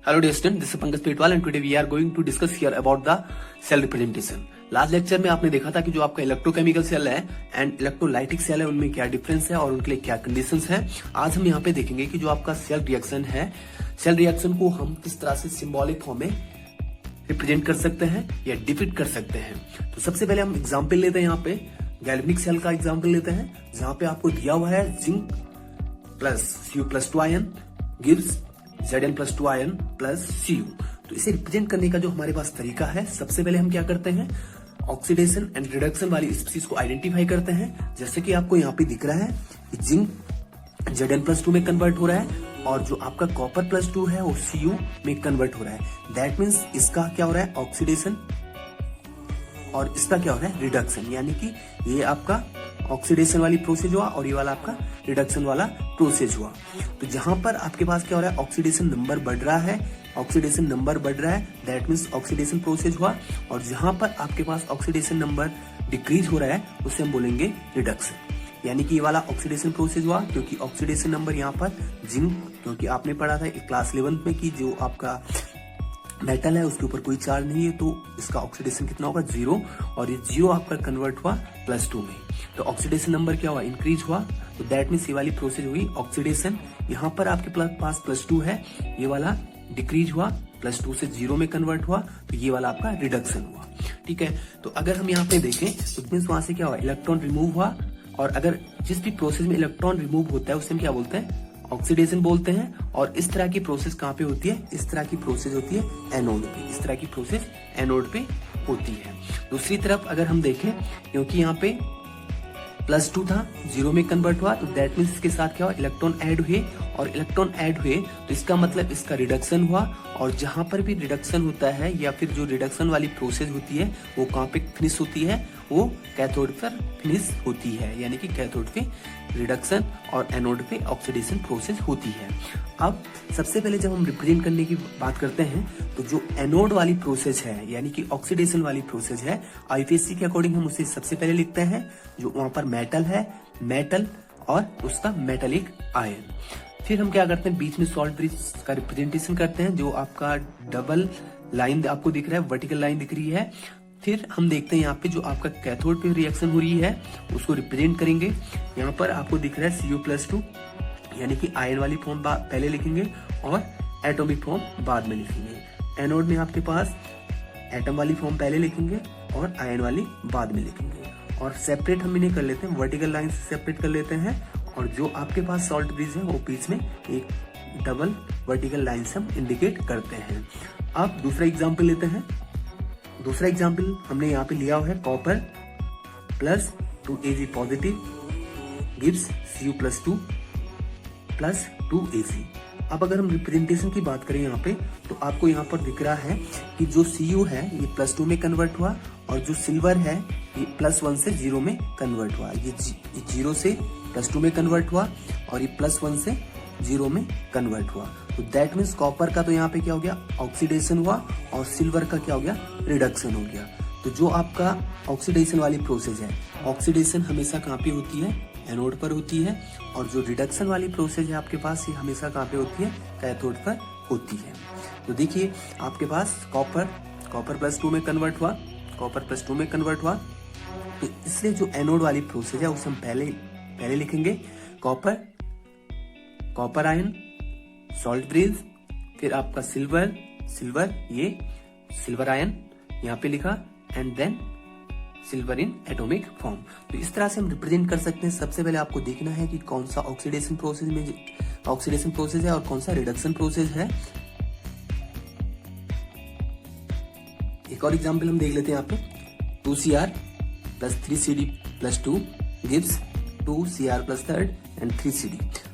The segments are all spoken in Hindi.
Hello dear student, this is Pankaj Petwal and today we are going to discuss here about the cell representation. Last lecture में आपने देखा था कि जो आपका इलेक्ट्रोकेमिकल सेल है एंड इलेक्ट्रोलाइटिक सेल है उनमें क्या डिफरेंस है और उनके लिए क्या कंडीशंस है। आज हम यहाँ पे देखेंगे कि जो आपका सेल रिएक्शन है, सेल रिएक्शन को हम किस तरह से सिंबॉलिक फॉर्म में रिप्रेजेंट कर सकते हैं या डिपिक्ट कर सकते हैं। तो सबसे पहले हम एग्जाम्पल लेते हैं, यहाँ पे गैल्वेनिक सेल का एग्जाम्पल लेते हैं, जहां पे आपको दिया हुआ है zinc plus Cu+2 ion gives Zn+2 ion plus Cu। तो इसे रिप्रेजेंट करने का जो हमारे पास तरीका है, सबसे पहले हम क्या करते हैं, ऑक्सीडेशन एंड रिडक्शन वाली स्पीशीज को आइडेंटिफाई करते हैं। जैसे कि आपको यहाँ पे दिख रहा है कि जिंक Zn+2 में कन्वर्ट हो रहा है और जो आपका कॉपर+2 है वो Cu में कन्वर्ट हो रहा है। दैट मीन्स इसका क्या हो रहा है, ऑक्सीडेशन, और इसका क्या हो रहा है, रिडक्शन। यानी कि ये आपका ऑक्सीडेशन वाली प्रोसेस हुआ और ये वाला आपका रिडक्शन वाला प्रोसेस हुआ। तो जहां पर आपके पास क्या हो रहा है, ऑक्सीडेशन नंबर बढ़ रहा है, ऑक्सीडेशन नंबर बढ़ रहा है, दैट मीन्स ऑक्सीडेशन प्रोसेस हुआ। और जहां पर आपके पास ऑक्सीडेशन नंबर डिक्रीज हो रहा है उसे हम बोलेंगे रिडक्शन। यानी कि ये वाला ऑक्सीडेशन प्रोसेस हुआ क्योंकि ऑक्सीडेशन नंबर यहाँ पर जिंक, क्योंकि आपने पढ़ा था क्लास 11 में कि जो आपका मेटल है उसके ऊपर कोई चार्ज नहीं है, तो इसका ऑक्सीडेशन कितना होगा, 0, और ये 0 आपका कन्वर्ट हुआ +2 में। तो ऑक्सीडेशन नंबर क्या हुआ, इंक्रीज हुआ। तो दैट मीन्स ये वाली प्रोसेस हुई ऑक्सीडेशन। यहाँ पर आपके पास +2 है, ये वाला डिक्रीज हुआ, +2 से 0 में कन्वर्ट हुआ, तो ये वाला आपका रिडक्शन हुआ। ठीक है, तो अगर हम यहाँ पे देखें तो मीन्स वहां से क्या हुआ, इलेक्ट्रॉन रिमूव हुआ। और अगर जिस भी प्रोसेस में इलेक्ट्रॉन रिमूव होता है उसे हम क्या बोलते हैं, ऑक्सीडेशन बोलते हैं। और इस तरह की प्रोसेस कहाँ पे होती है, इस तरह की प्रोसेस होती है एनोड पे, इस तरह की प्रोसेस एनोड पे होती है। दूसरी तरफ अगर हम देखें, क्योंकि यहाँ पे +2 था, 0 में कन्वर्ट हुआ, तो दैट मीन्स इसके साथ क्या हुआ, इलेक्ट्रॉन ऐड हुए, और इलेक्ट्रॉन ऐड हुए तो इसका मतलब इसका रिडक्शन हुआ। और जहां पर भी रिडक्शन होता है या फिर जो रिडक्शन वाली प्रोसेस होती है वो कहाँ पे फिनिश होती है, वो कैथोड पर फिनिश होती है। यानी कि कैथोड पे रिडक्शन और एनोड पे ऑक्सीडेशन प्रोसेस होती है। अब सबसे पहले जब हम रिप्रेजेंट करने की बात करते हैं तो जो एनोड वाली प्रोसेस है यानी कि ऑक्सीडेशन वाली प्रोसेस है, आईपीएससी के अकॉर्डिंग हम उसे सबसे पहले लिखते हैं जो वहां पर मेटल है, मेटल और उसका मेटेलिक आयन। फिर हम क्या करते हैं, बीच में सॉल्ट ब्रिज का रिप्रेजेंटेशन करते हैं, जो आपका डबल लाइन आपको दिख रहा है, वर्टिकल लाइन दिख रही है। फिर हम देखते हैं यहाँ पे जो आपका कैथोड पे रिएक्शन हो रही है उसको रिप्रेजेंट करेंगे। यहाँ पर आपको दिख रहा है Cu+2, यानी कि आयन वाली फॉर्म पहले लिखेंगे और एटॉमिक फॉर्म बाद में लिखेंगे। एनोड में आपके पास एटम वाली फॉर्म पहले लिखेंगे और आयन वाली बाद में लिखेंगे। और सेपरेट हम इन्हें कर लेते हैं, वर्टिकल लाइन से सेपरेट कर लेते हैं। और जो आपके पास सॉल्ट ब्रिज है वो बीच में एक डबल वर्टिकल लाइन से हम इंडिकेट करते हैं। अब दूसरा एग्जाम्पल लेते हैं। दूसरा एग्जाम्पल हमने यहाँ पे लिया हुआ है, copper +2Ag positive gives Cu+2 +2Ag। अब अगर हम रिप्रेजेंटेशन की बात करें यहाँ पे, तो आपको यहाँ पर दिख रहा है कि जो Cu है ये +2 में कन्वर्ट हुआ और जो सिल्वर है ये +1 से 0 में कन्वर्ट हुआ। ये 0 से +2 में कन्वर्ट हुआ और ये +1 से 0 में कन्वर्ट हुआ। तो दैट मीन्स कॉपर का तो यहाँ पे क्या हो गया, ऑक्सीडेशन हुआ, और सिल्वर का क्या हो गया, रिडक्शन हो गया। तो जो आपका ऑक्सीडेशन वाली प्रोसेस है, ऑक्सीडेशन हमेशा कहाँ पे होती है, एनोड पर होती है। और जो रिडक्शन वाली प्रोसेस है आपके पास, ये हमेशा कहाँ पे होती है, कैथोड पर होती है। तो देखिए आपके पास कॉपर +2 में कन्वर्ट हुआ, कॉपर +2 में कन्वर्ट हुआ। तो इसलिए जो एनोड वाली प्रोसेस है उसे हम पहले लिखेंगे, कॉपर आयन, सॉल्ट ब्रिज, फिर आपका सिल्वर, ये सिल्वर आयन यहाँ पे लिखा, and then silver in atomic form. तो इस तरह से हम रिप्रेजेंट कर सकते हैं। सबसे पहले आपको देखना है कि कौन सा ऑक्सीडेशन प्रोसेस है और कौन सा रिडक्शन प्रोसेस है। एक और एग्जांपल हम देख लेते हैं यहाँ पे, 2Cr + 3Cd+2 gives 2Cr+3 and 3Cd।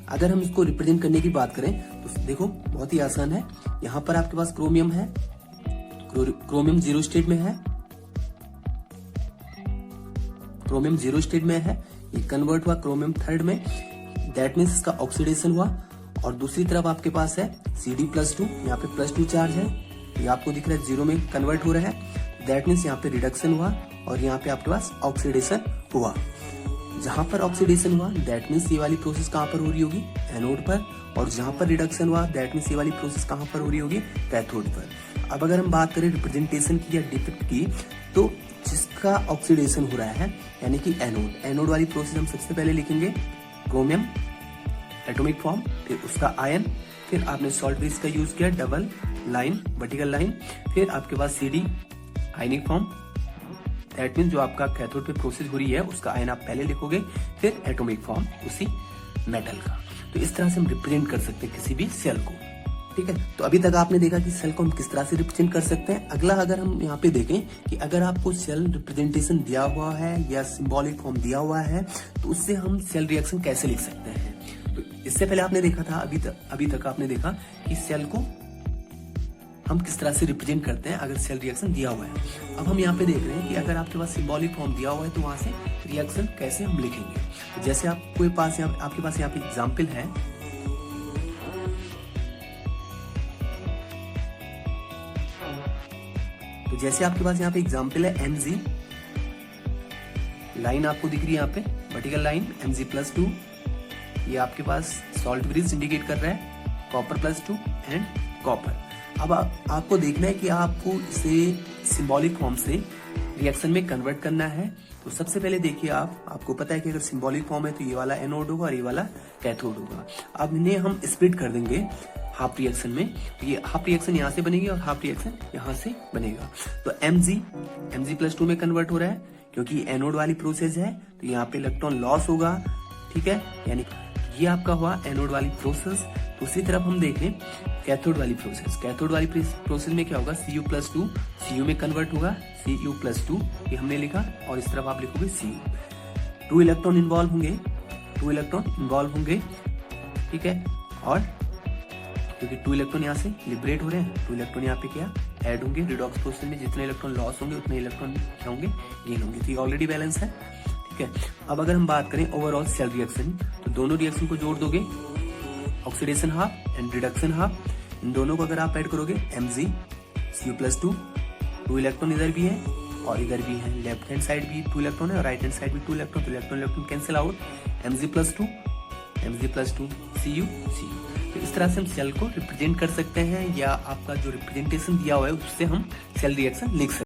अगर हम इसको रिप्रेजेंट करने की बात करें तो देखो बहुत ही आसान है। यहाँ पर आपके पास क्रोमियम है, क्रोमियम 0 स्टेट में है, क्रोमियम 0 स्टेट में है, ये कन्वर्ट हुआ क्रोमियम 3 में, दैट मीन्स इसका ऑक्सीडेशन हुआ। और दूसरी तरफ आपके पास है Cd+2, यहाँ पे +2 चार्ज है, ये आपको दिख रहा है 0 में कन्वर्ट हो रहा है, दैट मीन्स यहाँ पे रिडक्शन हुआ और यहाँ पे आपके पास ऑक्सीडेशन हुआ। जहां पर ऑक्सीडेशन हुआ दैट मीन्स ये वाली प्रोसेस कहां पर हो रही होगी, एनोड पर, और जहां पर रिडक्शन हुआ दैट मीन्स ये वाली प्रोसेस कहां पर हो रही होगी, कैथोड पर। अब अगर हम बात करें रिप्रेजेंटेशन की या डिफेक्ट की, तो जिसका ऑक्सीडेशन हो रहा है यानी कि एनोड, एनोड वाली प्रोसेस हम सबसे पहले लिखेंगे क्रोमियम एटॉमिक फॉर्म, फिर उसका आयन, फिर आपने सॉल्ट ब्रिज का यूज किया डबल लाइन वर्टिकल लाइन, फिर आपके पास CD ionic form, that mean जो आपका कैथोड पे प्रोसेस हो रही है उसका आयन आप पहले लिखोगे, फिर एटॉमिक फॉर्म उसी मेटल का। तो इस तरह से हम रिप्रेजेंट कर सकते हैं किसी भी सेल को, ठीक है। तो अभी तक आपने देखा कि सेल को हम किस तरह से रिप्रेजेंट कर सकते हैं। अगला अगर हम यहाँ पे देखें कि अगर आपको सेल रिप्रेजेंटेशन दिया हुआ है या सिंबॉलिक फॉर्म दिया हुआ है तो उससे हम सेल रिएक्शन कैसे लिख सकते हैं। तो इससे पहले आपने देखा था, अभी तक आपने देखा कि सेल को हम किस तरह से रिप्रेजेंट करते हैं अगर सेल रिएक्शन दिया हुआ है। अब हम यहाँ पे देख रहे हैं कि अगर आपके पास सिंबॉलिक फॉर्म दिया हुआ है तो वहां से रिएक्शन कैसे हम लिखेंगे। तो जैसे आपके पास यहाँ पे एग्जाम्पल है, तो जैसे आपके पास यहाँ पे एग्जाम्पल है Mg, लाइन आपको दिख रही है यहाँ पे वर्टिकल लाइन Mg+2, ये आपके पास सॉल्ट ब्रिज इंडिकेट कर रहा है कॉपर+2 एंड कॉपर। अब आपको देखना है कि आपको इसे सिंबॉलिक फॉर्म से रिएक्शन में कन्वर्ट करना है। तो सबसे पहले देखिए आपको पता है कि अगर सिंबॉलिक फॉर्म है तो ये वाला एनोड होगा और ये वाला कैथोड होगा। अब इन्हें हम स्प्लिट कर देंगे हाफ रिएक्शन में, तो ये हाफ रिएक्शन यहाँ से बनेगी और हाफ रिएक्शन यहाँ से बनेगा। तो Mg+2 में कन्वर्ट हो रहा है क्योंकि एनोड वाली प्रोसेस है, तो यहाँ पे इलेक्ट्रॉन लॉस होगा, ठीक है, यानी ये आपका हुआ एनोड वाली प्रोसेस। दूसरी तरफ हम देखें कैथोड वाली प्रोसेस, कैथोड वाली प्रोसेस में क्या होगा, Cu+2 Cu में कन्वर्ट होगा, Cu+2 ये हमने लिखा, और इस तरफ आप लिखोगे Cu। 2 इलेक्ट्रॉन इन्वॉल्व होंगे, ठीक है, और क्योंकि 2 इलेक्ट्रॉन यहाँ से लिबरेट हो रहे हैं, 2 इलेक्ट्रॉन यहाँ पे क्या ऐड होंगे, रिडॉक्स प्रोसेस में जितने इलेक्ट्रॉन लॉस होंगे उतने इलेक्ट्रॉन क्या होंगे, गेन होंगे। तो ये ऑलरेडी बैलेंस है, ठीक है। अब अगर हम बात करें ओवरऑल सेल रिएक्शन, तो दोनों रिएक्शन को जोड़ दोगे, oxidation half and reduction half, इन दोनों को अगर आप ऐड करोगे Mg Cu+2, 2 इलेक्ट्रॉन इधर भी है और इधर भी है, लेफ्ट हैंड साइड भी 2 इलेक्ट्रॉन है और राइट हैंड साइड भी 2 इलेक्ट्रॉन, तो electron cancel out, Mg+2 Cu। तो इस तरह से हम सेल को रिप्रेजेंट कर सकते हैं, या आपका जो रिप्रेजेंटेशन दिया हुआ है उससे हम सेल रिएक्शन लिख सकते हैं।